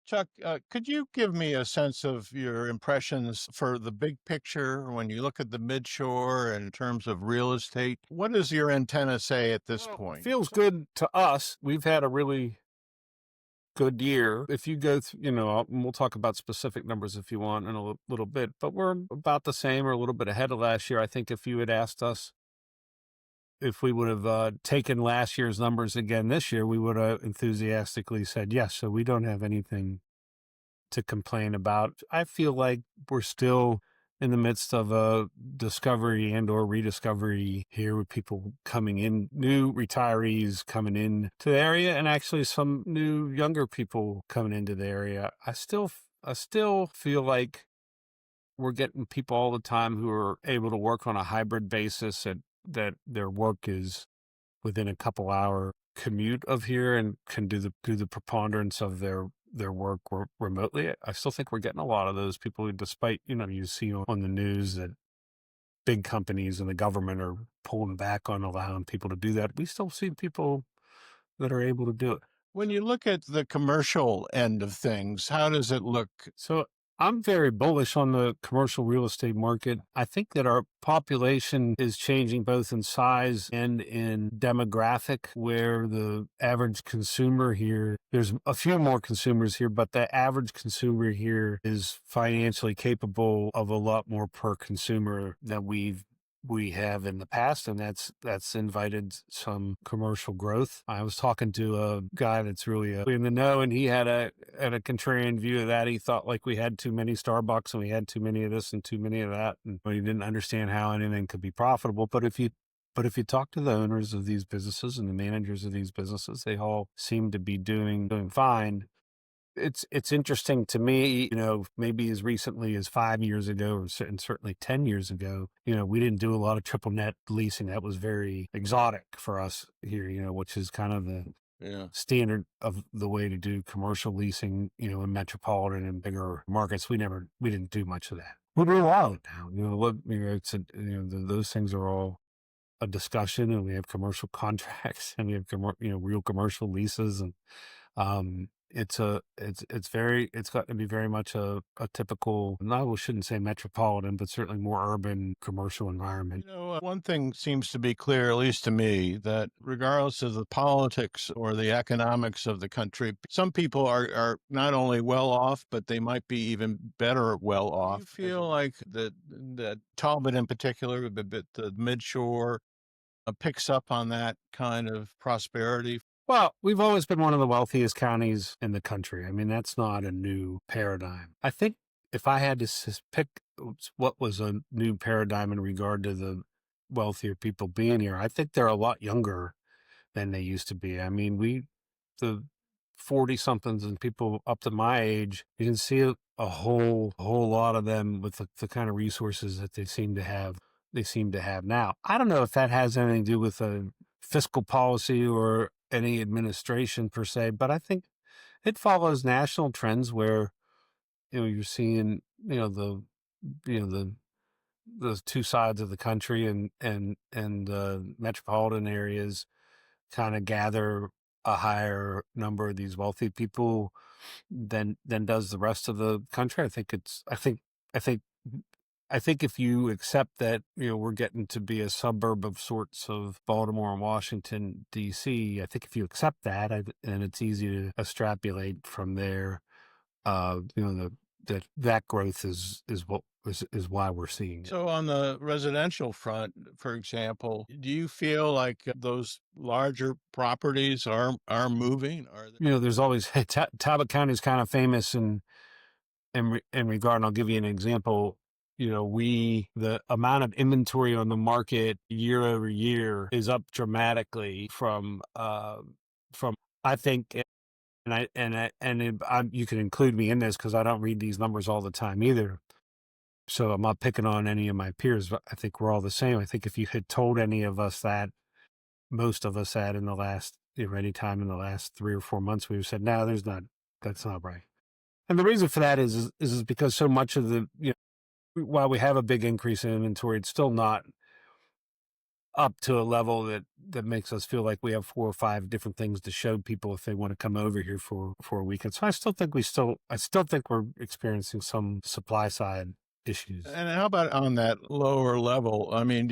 Chuck, could you give me a sense of your impressions for the big picture when you look at the midshore in terms of real estate? What does your antenna say at this Well, it point? feels good to us. We've had a really good year. If you go through, and we'll talk about specific numbers if you want in a little bit, but we're about the same or a little bit ahead of last year. I think if you had asked us if we would have taken last year's numbers again this year, we would have enthusiastically said yes. So we don't have anything to complain about. I feel like we're still in the midst of a discovery and or rediscovery here with people coming in, new retirees coming in to the area, and actually some new younger people coming into the area. I still feel like we're getting people all the time who are able to work on a hybrid basis and that their work is within a couple hour commute of here and can do the preponderance of their work remotely. I still think we're getting a lot of those people who, despite, you see on the news that big companies and the government are pulling back on allowing people to do that. We still see people that are able to do it. When you look at the commercial end of things, how does it look? So I'm very bullish on the commercial real estate market. I think that our population is changing both in size and in demographic, where the average consumer here, there's a few more consumers here, but the average consumer here is financially capable of a lot more per consumer than we have in the past, and that's invited some commercial growth. I was talking to a guy that's really in the know, and he had a contrarian view of that. He thought like we had too many Starbucks and we had too many of this and too many of that, and he didn't understand how anything could be profitable. But if you talk to the owners of these businesses and the managers of these businesses, they all seem to be doing fine. It's interesting to me, maybe as recently as 5 years ago, and certainly 10 years ago, we didn't do a lot of triple net leasing. That was very exotic for us here, which is kind of the Yeah. standard of the way to do commercial leasing, in metropolitan and bigger markets. We didn't do much of that. We do a lot of it now. Those things are all a discussion, and we have commercial contracts and we have, real commercial leases. And, it's got to be very much a typical, no, we shouldn't say metropolitan, but certainly more urban commercial environment. One thing seems to be clear, at least to me, that regardless of the politics or the economics of the country, some people are not only well off, but they might be even better well off. Do you feel like that Talbot in particular, the midshore, picks up on that kind of prosperity? Well, we've always been one of the wealthiest counties in the country. I mean, that's not a new paradigm. I think if I had to pick what was a new paradigm in regard to the wealthier people being here, I think they're a lot younger than they used to be. I mean, the 40 somethings and people up to my age, you can see a whole lot of them with the kind of resources that they seem to have. They seem to have now. I don't know if that has anything to do with a fiscal policy or any administration per se, but I think it follows national trends where, you're seeing, the two sides of the country and metropolitan areas kind of gather a higher number of these wealthy people than does the rest of the country. I think if you accept that, we're getting to be a suburb of sorts of Baltimore and Washington, D.C., I think if you accept that, and it's easy to extrapolate from there, that growth is why we're seeing it. So on the residential front, for example, do you feel like those larger properties are moving? There's always Talbot County is kind of famous in regard, and I'll give you an example. The amount of inventory on the market year over year is up dramatically from I think, you can include me in this because I don't read these numbers all the time either. So I'm not picking on any of my peers, but I think we're all the same. I think if you had told any of us that, most of us had in the last, any time in the last 3 or 4 months, we would have said, no, that's not right. And the reason for that is because so much of while we have a big increase in inventory, it's still not up to a level that makes us feel like we have 4 or 5 different things to show people if they want to come over here for a weekend. So I still think we're experiencing some supply side issues. And how about on that lower level? I mean,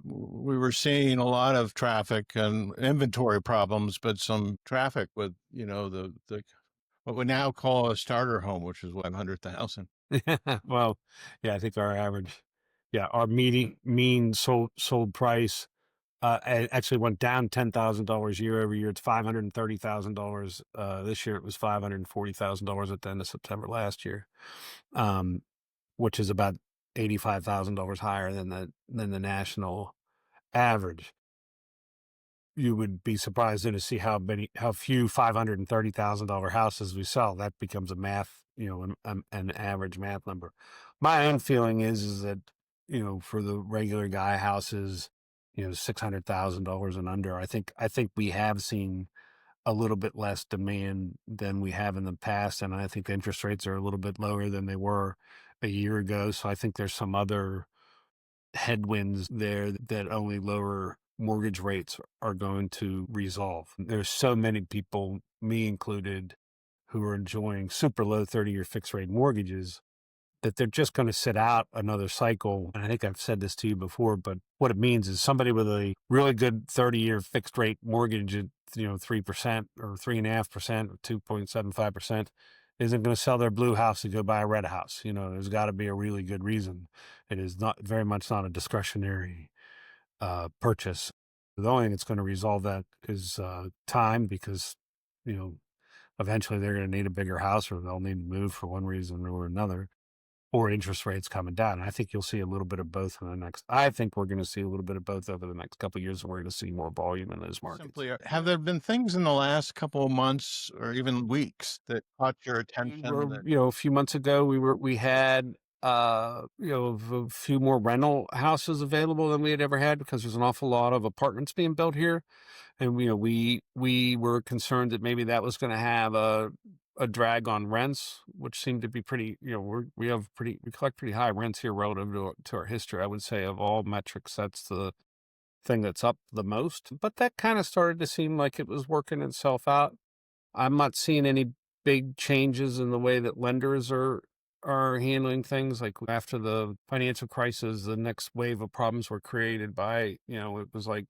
we were seeing a lot of traffic and inventory problems, but some traffic with, what we now call a starter home, which is what, 100,000. Well, yeah, I think our average, yeah, our mean sold price actually went down $10,000 year over year. It's $530,000. This year it was $540,000 at the end of September last year, um, which is about $85,000 higher than the national average. You would be surprised then to see how few $530,000 houses we sell. That becomes a math, an average math number. My own feeling is that, for the regular guy houses, $600,000 and under, I think we have seen a little bit less demand than we have in the past, and I think interest rates are a little bit lower than they were a year ago. So I think there's some other headwinds there that only lower mortgage rates are going to resolve. There's so many people, me included, who are enjoying super low 30-year fixed rate mortgages that they're just going to sit out another cycle. And I think I've said this to you before, but what it means is somebody with a really good 30-year fixed rate mortgage at 3% or 3.5% or 2.75% isn't going to sell their blue house to go buy a red house. There's got to be a really good reason. It is not very much not a discretionary purchase. The only thing that's going to resolve that is time, because you know eventually they're going to need a bigger house, or they'll need to move for one reason or another, or interest rates coming down. And I think you'll see a little bit of both in the next. I think we're going to see a little bit of both over the next couple of years, and we're going to see more volume in those markets. Simply, have there been things in the last couple of months or even weeks that caught your We attention were, that a few months ago, we had a few more rental houses available than we had ever had, because there's an awful lot of apartments being built here. And we were concerned that maybe that was going to have a drag on rents, which seemed to be pretty. We collect pretty high rents here relative to our history. I would say of all metrics, that's the thing that's up the most. But that kind of started to seem like it was working itself out. I'm not seeing any big changes in the way that lenders are handling things. Like after the financial crisis, the next wave of problems were created by, it was like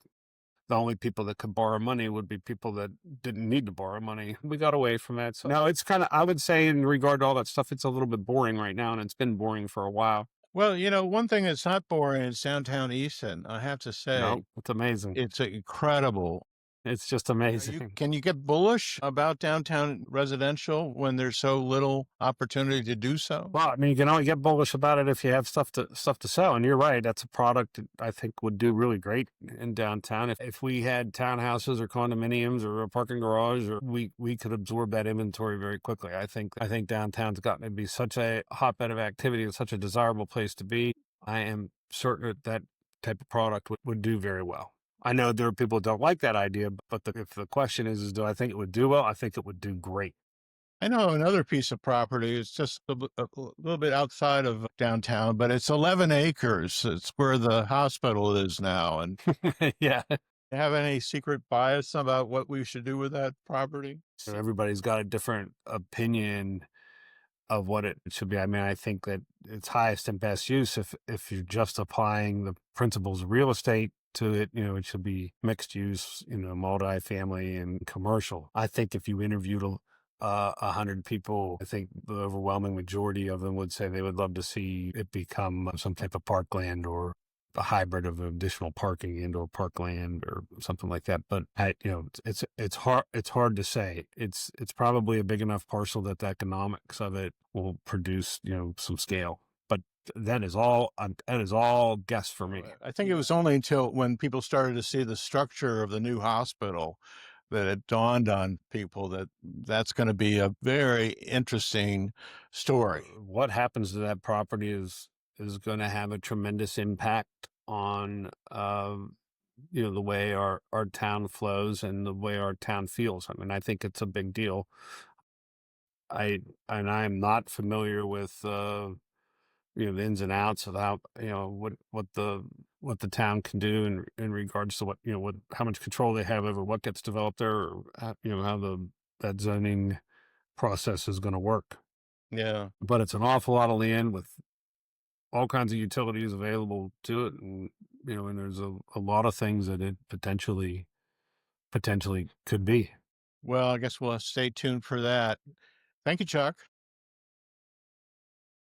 the only people that could borrow money would be people that didn't need to borrow money. We got away from that. So now it's kind of, I would say, in regard to all that stuff, it's a little bit boring right now, and it's been boring for a while. well, one thing that's not boring is downtown Easton. I have to say, No, it's amazing. it's incredible. It's just You amazing. can you get bullish about downtown residential when there's so little opportunity to do so? Well, I mean, you can only get bullish about it if you have stuff to sell. And you're right, that's a product that I think would do really great in downtown. If we had townhouses or condominiums or a parking garage, or we could absorb that inventory very quickly. I think downtown's gotten to be such a hotbed of activity and such a desirable place to be. I am certain that type of product would do very well. I know there are people who don't like that idea, but if the question is do I think it would do well? I think it would do great. I know another piece of property. It's just a little bit outside of downtown, but it's 11 acres. It's where the hospital is now. And Yeah. you have any secret bias about what we should do with that property? Everybody's got a different opinion of what it should be. I mean, I think that it's highest and best use if you're just applying the principles of real estate to it. It should be mixed use, multifamily and commercial. I think if you interviewed 100 people, I think the overwhelming majority of them would say they would love to see it become some type of parkland, or a hybrid of additional parking, indoor parkland, or something like that. But it's hard to say. It's probably a big enough parcel that the economics of it will produce some scale. But that is all guess for me. I think it was only until when people started to see the structure of the new hospital that it dawned on people that that's going to be a very interesting story. What happens to that property is going to have a tremendous impact on the way our town flows and the way our town feels. I mean, I think it's a big deal. I am not familiar with the ins and outs of how, what the town can do in regards to what, what how much control they have over what gets developed there, or how, how the that zoning process is going to work. Yeah. But it's an awful lot of land with all kinds of utilities available to it, and and there's a lot of things that it potentially could be. Well, I guess we'll stay tuned for that. Thank you, Chuck.